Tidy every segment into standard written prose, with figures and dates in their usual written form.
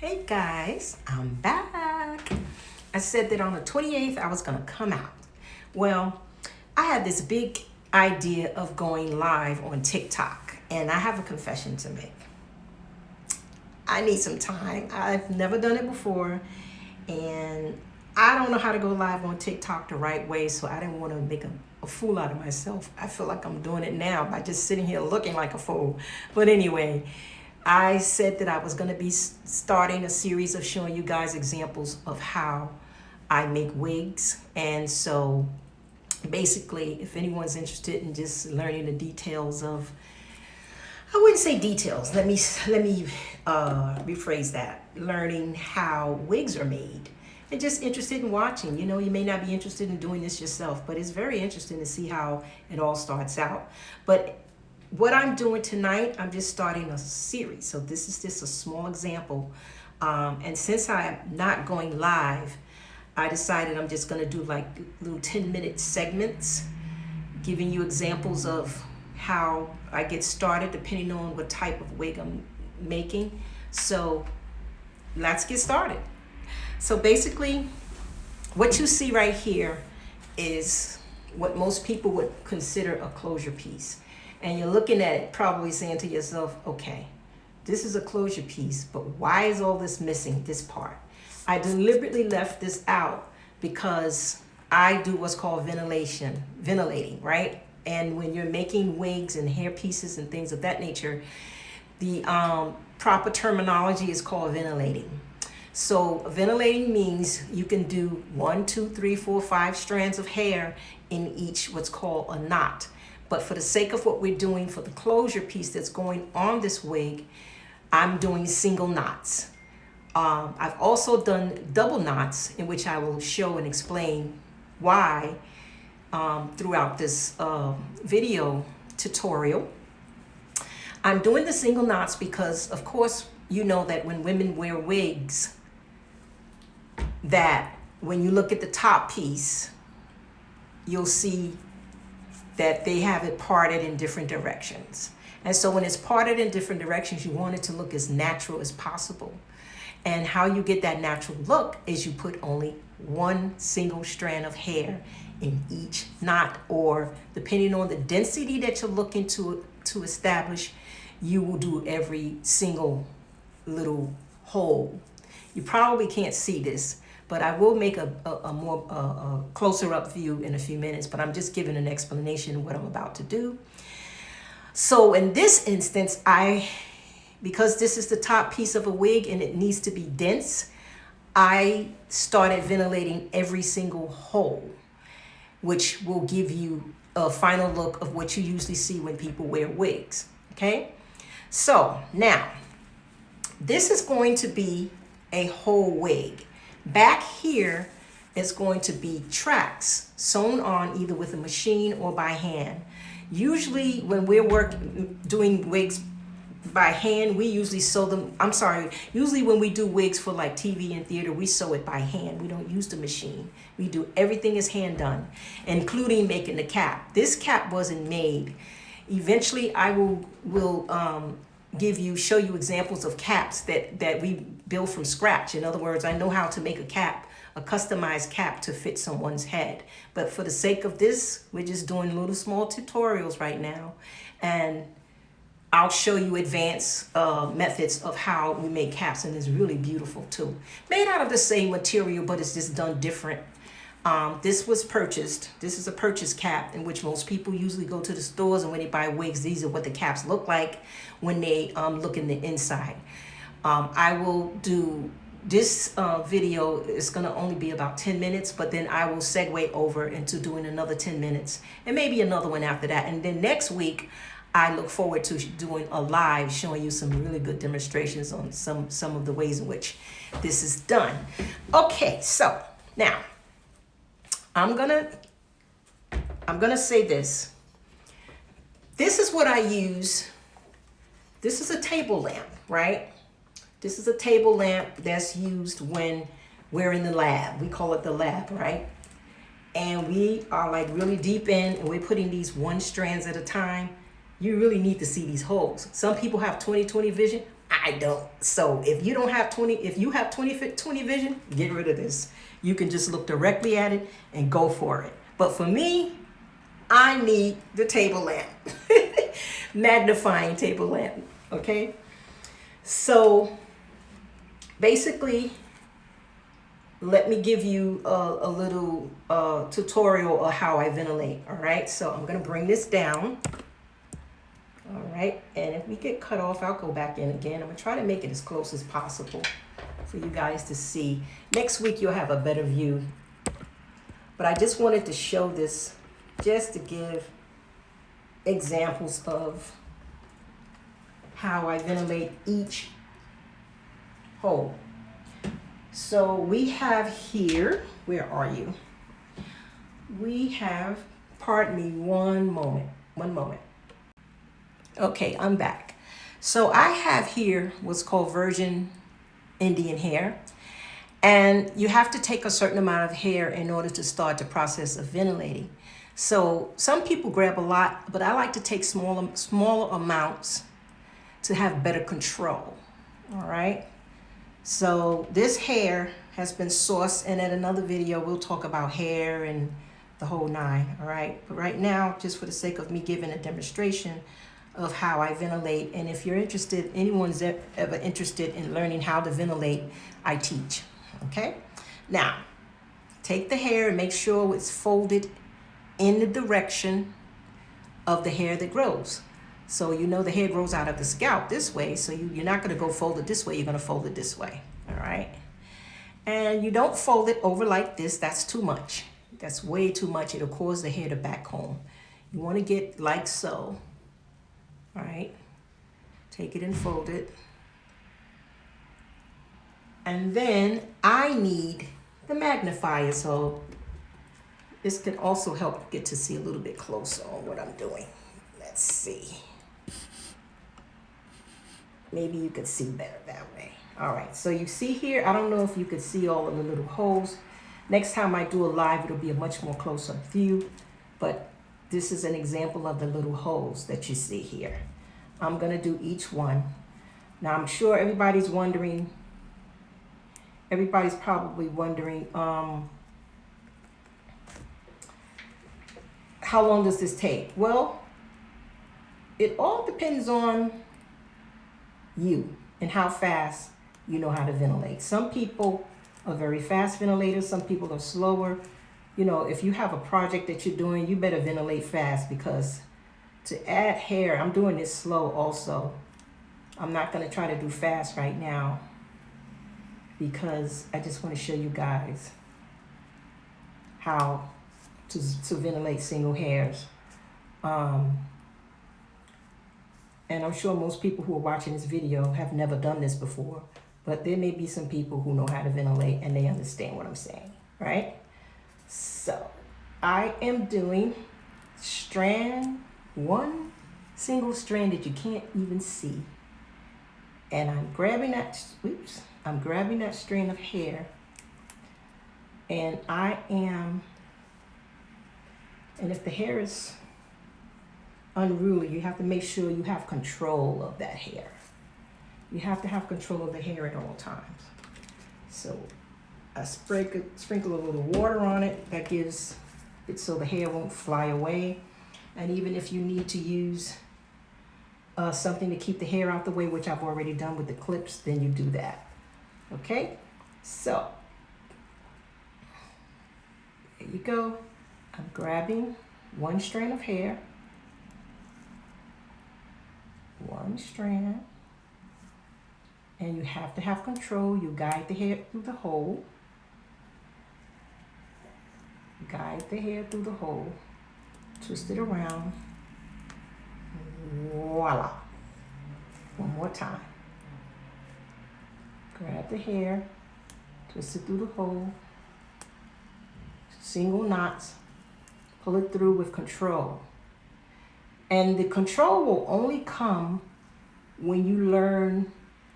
Hey guys, I'm back. I said that on the 28th I was gonna come out. Well, I had this big idea of going live on TikTok, and I have a confession to make. I need some time. I've never done it before, and I don't know how to go live on TikTok the right way, so I didn't want to make a fool out of myself. I feel like I'm doing it now by just sitting here looking like a fool. But anyway, I said that I was going to be starting a series of showing you guys examples of how I make wigs. And so basically, if anyone's interested in just learning the details of, I wouldn't say details, let me rephrase that, learning how wigs are made and just interested in watching. You know, you may not be interested in doing this yourself, but it's very interesting to see how it all starts out. But what I'm doing tonight, I'm just starting a series. So this is just a small example. And since I'm not going live, I decided I'm just gonna do like little 10-minute segments, giving you examples of how I get started depending on what type of wig I'm making. So let's get started. So basically, what you see right here is what most people would consider a closure piece. And you're looking at it probably saying to yourself, okay, this is a closure piece, but why is all this missing, this part? I deliberately left this out because I do what's called ventilating, right? And when you're making wigs and hair pieces and things of that nature, the proper terminology is called ventilating. So ventilating means you can do 1, 2, 3, 4, 5 strands of hair in each what's called a knot. But for the sake of what we're doing for the closure piece that's going on this wig, I'm doing single knots. I've also done double knots, in which I will show and explain why throughout this video tutorial. I'm doing the single knots because, of course, you know that when women wear wigs, that when you look at the top piece, you'll see that they have it parted in different directions. And so when it's parted in different directions, you want it to look as natural as possible. And how you get that natural look is you put only one single strand of hair in each knot, or depending on the density that you're looking to establish, you will do every single little hole. You probably can't see this, but I will make a more closer up view in a few minutes, but I'm just giving an explanation of what I'm about to do. So in this instance, because this is the top piece of a wig and it needs to be dense, I started ventilating every single hole, which will give you a final look of what you usually see when people wear wigs, okay? So now, this is going to be a whole wig. Back here is going to be tracks sewn on either with a machine or by hand. Usually when we're doing wigs by hand, we usually sew them, usually when we do wigs for like TV and theater, we sew it by hand. We don't use the machine. We do everything is hand done, including making the cap. This cap wasn't made. Eventually I will show you examples of caps that we build from scratch. In other words, I know how to make a cap, a customized cap to fit someone's head. But for the sake of this, we're just doing little small tutorials right now. And I'll show you advanced methods of how we make caps, and it's really beautiful too. Made out of the same material, but it's just done different. This was purchased. This is a purchase cap, in which most people usually go to the stores, and when they buy wigs, these are what the caps look like when they look in the inside. I will do this video is going to only be about 10 minutes, but then I will segue over into doing another 10 minutes and maybe another one after that. And then next week, I look forward to doing a live showing you some really good demonstrations on some of the ways in which this is done. Okay, so now I'm gonna say this. This is what I use. This is a table lamp, right? This is a table lamp that's used when we're in the lab. We call it the lab, right? And we are like really deep in, and we're putting these 1 strands at a time. You really need to see these holes. Some people have 20/20 vision. I don't. So if you don't have 20, if you have 20 vision, get rid of this. You can just look directly at it and go for it. But for me, I need the table lamp, magnifying table lamp. Okay. So basically, let me give you a little tutorial of how I ventilate. All right. So I'm going to bring this down. All right, and if we get cut off, I'll go back in again. I'm gonna try to make it as close as possible for you guys to see. Next week, you'll have a better view. But I just wanted to show this just to give examples of how I ventilate each hole. So we have here, where are you? We have, pardon me, one moment. Okay, I'm back. So I have here what's called virgin Indian hair. And you have to take a certain amount of hair in order to start the process of ventilating. So some people grab a lot, but I like to take smaller amounts to have better control. All right. So this hair has been sourced, and in another video, we'll talk about hair and the whole nine. All right. But right now, just for the sake of me giving a demonstration of how I ventilate. And if you're interested, anyone's ever interested in learning how to ventilate, I teach. Okay. Now, take the hair and make sure it's folded in the direction of the hair that grows. So you know the hair grows out of the scalp this way, so you're not going to go fold it this way, you're going to fold it this way. All right. And you don't fold it over like this. That's too much. That's way too much. It'll cause the hair to back home. You want to get like so. All right, take it and fold it. And then I need the magnifier, so this can also help get to see a little bit closer on what I'm doing. Let's see. Maybe you could see better that way. All right, so you see here, I don't know if you could see all of the little holes. Next time I do a live, it'll be a much more close-up view, but this is an example of the little holes that you see here. I'm going to do each one. Now, I'm sure everybody's probably wondering, how long does this take? Well, it all depends on you and how fast you know how to ventilate. Some people are very fast ventilators. Some people are slower. You know, if you have a project that you're doing, you better ventilate fast, because to add hair, I'm doing this slow also. I'm not going to try to do fast right now because I just want to show you guys how to ventilate single hairs. And I'm sure most people who are watching this video have never done this before, but there may be some people who know how to ventilate and they understand what I'm saying, right? So I am doing one single strand that you can't even see. And I'm grabbing that strand of hair, and and if the hair is unruly, you have to make sure you have control of that hair. You have to have control of the hair at all times. So I sprinkle a little water on it. That gives it so the hair won't fly away. And even if you need to use something to keep the hair out the way, which I've already done with the clips, then you do that. Okay? So, there you go. I'm grabbing one strand of hair. One strand. And you have to have control. You guide the hair through the hole. Guide the hair through the hole. Twist it around. Voila. One more time. Grab the hair. Twist it through the hole. Single knots. Pull it through with control. And the control will only come when you learn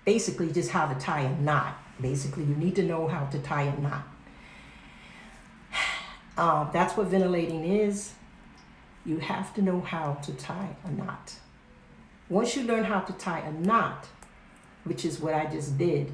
basically just how to tie a knot. Basically, you need to know how to tie a knot. That's what ventilating is. You have to know how to tie a knot. Once you learn how to tie a knot, which is what I just did.